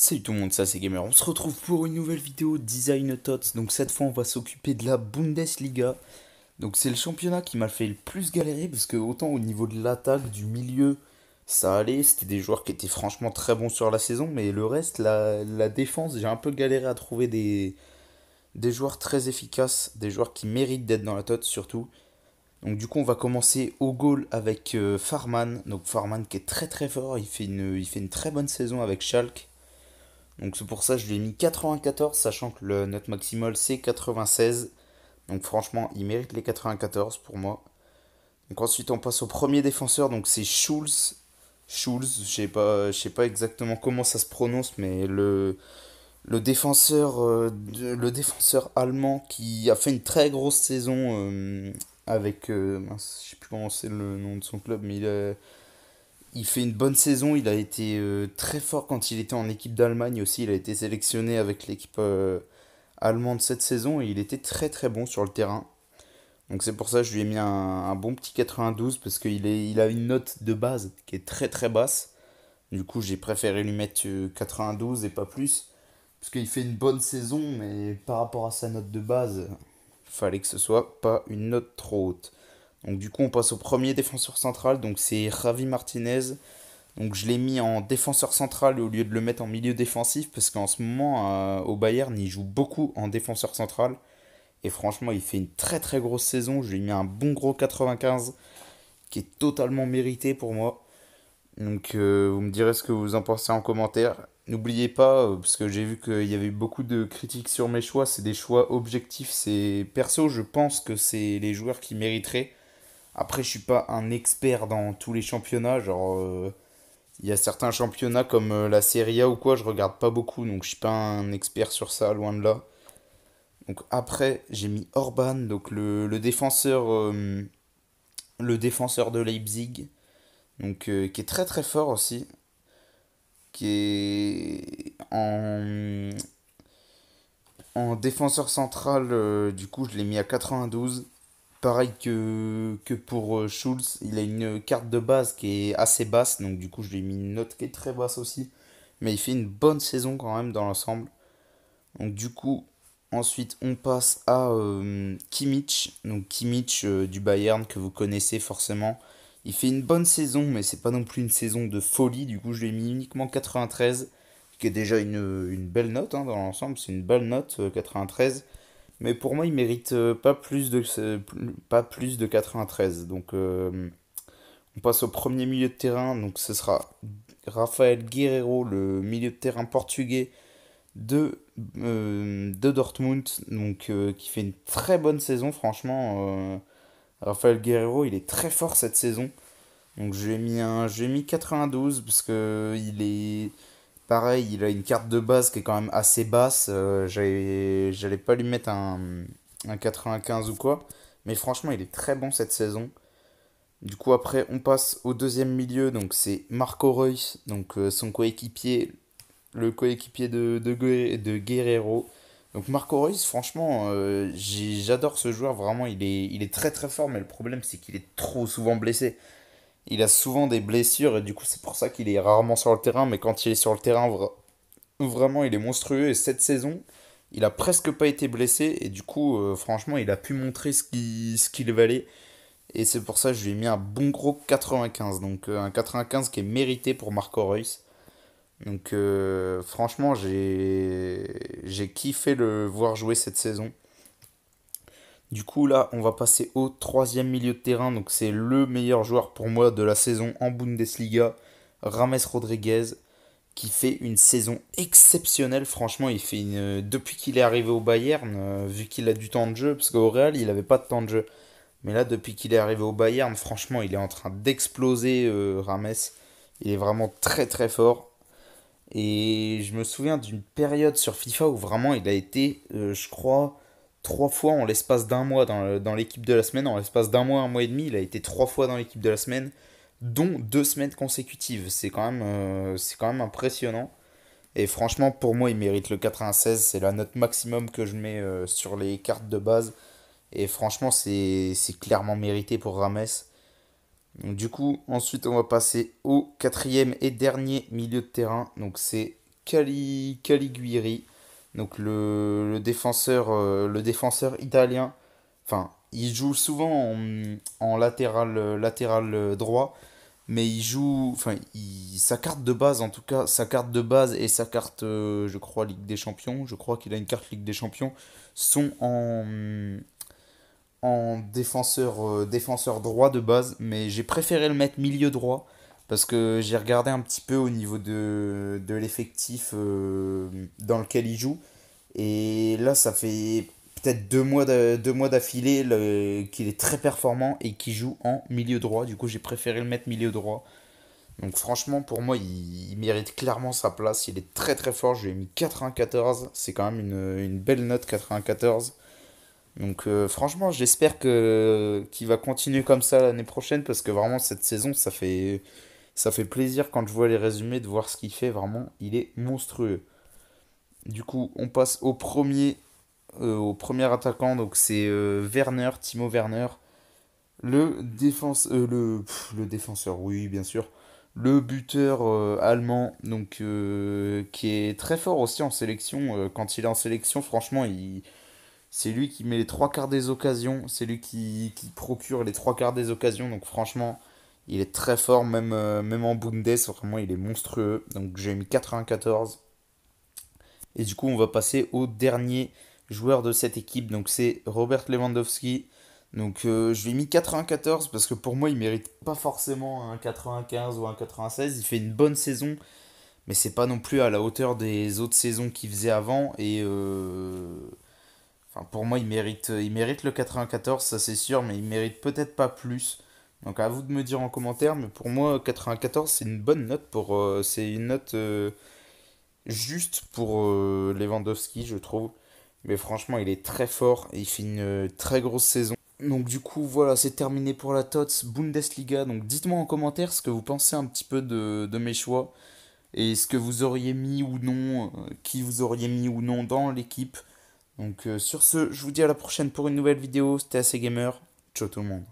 Salut tout le monde, ça c'est Gamer. On se retrouve pour une nouvelle vidéo Design Tots. Donc cette fois on va s'occuper de la Bundesliga. Donc c'est le championnat qui m'a fait le plus galérer parce que autant au niveau de l'attaque, du milieu, ça allait. C'était des joueurs qui étaient franchement très bons sur la saison. Mais le reste, la défense, j'ai un peu galéré à trouver des joueurs très efficaces. Des joueurs qui méritent d'être dans la Tots surtout. Donc du coup on va commencer au goal avec Farman. Donc Farman qui est très très fort. Il fait une très bonne saison avec Schalke. Donc c'est pour ça que je lui ai mis 94, sachant que le note maximal c'est 96. Donc franchement, il mérite les 94 pour moi. Donc ensuite on passe au premier défenseur, donc c'est Schulz. Schulz, je sais pas exactement comment ça se prononce, mais le défenseur allemand qui a fait une très grosse saison avec, mince, je sais plus comment c'est le nom de son club, mais il fait une bonne saison, il a été très fort quand il était en équipe d'Allemagne aussi, il a été sélectionné avec l'équipe allemande cette saison et il était très très bon sur le terrain. Donc c'est pour ça que je lui ai mis un bon petit 92 parce qu'il a une note de base qui est très très basse. Du coup j'ai préféré lui mettre 92 et pas plus. Parce qu'il fait une bonne saison mais par rapport à sa note de base, il fallait que ce soit pas une note trop haute. Donc du coup on passe au premier défenseur central, donc c'est Javi Martinez. Donc je l'ai mis en défenseur central au lieu de le mettre en milieu défensif parce qu'en ce moment au Bayern il joue beaucoup en défenseur central et franchement il fait une très très grosse saison. Je lui ai mis un bon gros 95 qui est totalement mérité pour moi. Donc vous me direz ce que vous en pensez en commentaire. N'oubliez pas, parce que j'ai vu qu'il y avait eu beaucoup de critiques sur mes choix, c'est des choix objectifs. C'est perso, je pense que c'est les joueurs qui mériteraient. Après, je suis pas un expert dans tous les championnats, genre il y a certains championnats comme la Serie A ou quoi, je regarde pas beaucoup, donc je suis pas un expert sur ça, loin de là. Donc après, j'ai mis Orban, donc le défenseur de Leipzig, donc qui est très très fort aussi, qui est en défenseur central, du coup je l'ai mis à 92. Pareil que pour Schulz, il a une carte de base qui est assez basse, donc du coup je lui ai mis une note qui est très basse aussi. Mais il fait une bonne saison quand même dans l'ensemble. Donc du coup, ensuite on passe à Kimmich. Donc Kimmich du Bayern que vous connaissez forcément. Il fait une bonne saison, mais c'est pas non plus une saison de folie. Du coup je lui ai mis uniquement 93, qui est déjà une belle note hein, dans l'ensemble. C'est une belle note, 93. Mais pour moi, il mérite pas plus de 93. Donc, on passe au premier milieu de terrain. Donc, ce sera Rafael Guerreiro, le milieu de terrain portugais de Dortmund. Donc, qui fait une très bonne saison, franchement. Rafael Guerreiro, il est très fort cette saison. Donc, je lui ai mis 92 parce que il est. Pareil, il a une carte de base qui est quand même assez basse. J'allais pas lui mettre un 95 ou quoi. Mais franchement, il est très bon cette saison. Du coup, après, on passe au deuxième milieu. Donc, c'est Marco Reus, donc son coéquipier, le coéquipier de Guerrero. Donc, Marco Reus, franchement, j'adore ce joueur. Vraiment, il est très très fort. Mais le problème, c'est qu'il est trop souvent blessé. Il a souvent des blessures et du coup, c'est pour ça qu'il est rarement sur le terrain. Mais quand il est sur le terrain, vraiment, il est monstrueux. Et cette saison, il a presque pas été blessé. Et du coup, franchement, il a pu montrer ce qu'il valait. Et c'est pour ça que je lui ai mis un bon gros 95. Donc un 95 qui est mérité pour Marco Reus. Donc franchement, j'ai kiffé le voir jouer cette saison. Du coup, là, on va passer au troisième milieu de terrain. Donc c'est le meilleur joueur pour moi de la saison en Bundesliga, Rames Rodriguez, qui fait une saison exceptionnelle. Franchement, depuis qu'il est arrivé au Bayern, vu qu'il a du temps de jeu, parce qu'au Real, il n'avait pas de temps de jeu. Mais là, depuis qu'il est arrivé au Bayern, franchement, il est en train d'exploser, Rames. Il est vraiment très très fort. Et je me souviens d'une période sur FIFA où vraiment il a été, je crois, trois fois en l'espace d'un mois dans l'équipe de la semaine. En l'espace d'un mois, un mois et demi, il a été trois fois dans l'équipe de la semaine, dont 2 semaines consécutives. C'est quand même impressionnant. Et franchement, pour moi, il mérite le 96. C'est la note maximum que je mets sur les cartes de base. Et franchement, c'est clairement mérité pour Rames. Donc, du coup, ensuite, on va passer au quatrième et dernier milieu de terrain. Donc, c'est Caliguiri, donc le défenseur italien. Enfin, il joue souvent en latéral droit, mais il joue, enfin, sa carte de base, en tout cas, sa carte de base et sa carte, je crois, Ligue des Champions, je crois qu'il a une carte Ligue des Champions, sont en défenseur droit de base, mais j'ai préféré le mettre milieu droit parce que j'ai regardé un petit peu au niveau de l'effectif dans lequel il joue. Et là, ça fait peut-être 2 mois d'affilée qu'il est très performant et qu'il joue en milieu droit. Du coup, j'ai préféré le mettre milieu droit. Donc franchement, pour moi, il mérite clairement sa place. Il est très très fort. Je lui ai mis 94. C'est quand même une belle note, 94. Donc franchement, j'espère que qu'il va continuer comme ça l'année prochaine parce que vraiment cette saison, ça fait plaisir quand je vois les résumés de voir ce qu'il fait. Vraiment, il est monstrueux. Du coup, on passe au premier attaquant. Donc c'est Werner, Timo Werner, le défenseur, oui, bien sûr. Le buteur allemand, donc qui est très fort aussi en sélection. Quand il est en sélection, franchement, c'est lui qui met les trois quarts des occasions. C'est lui qui procure les trois quarts des occasions. Donc franchement, il est très fort, même en Bundes. Vraiment, il est monstrueux. Donc j'ai mis 94. Et du coup, on va passer au dernier joueur de cette équipe. Donc c'est Robert Lewandowski. Donc je lui ai mis 94 parce que pour moi, il mérite pas forcément un 95 ou un 96. Il fait une bonne saison, mais c'est pas non plus à la hauteur des autres saisons qu'il faisait avant. Et enfin, pour moi, il mérite le 94, ça c'est sûr, mais il mérite peut-être pas plus. Donc à vous de me dire en commentaire, mais pour moi, 94, c'est une bonne note c'est une note juste pour Lewandowski, je trouve. Mais franchement, il est très fort et il fait une très grosse saison. Donc du coup, voilà, c'est terminé pour la TOTS Bundesliga. Donc dites-moi en commentaire ce que vous pensez un petit peu de mes choix et ce que vous auriez mis ou non, qui vous auriez mis ou non dans l'équipe. Donc sur ce, je vous dis à la prochaine pour une nouvelle vidéo. C'était AC Gamer. Ciao tout le monde.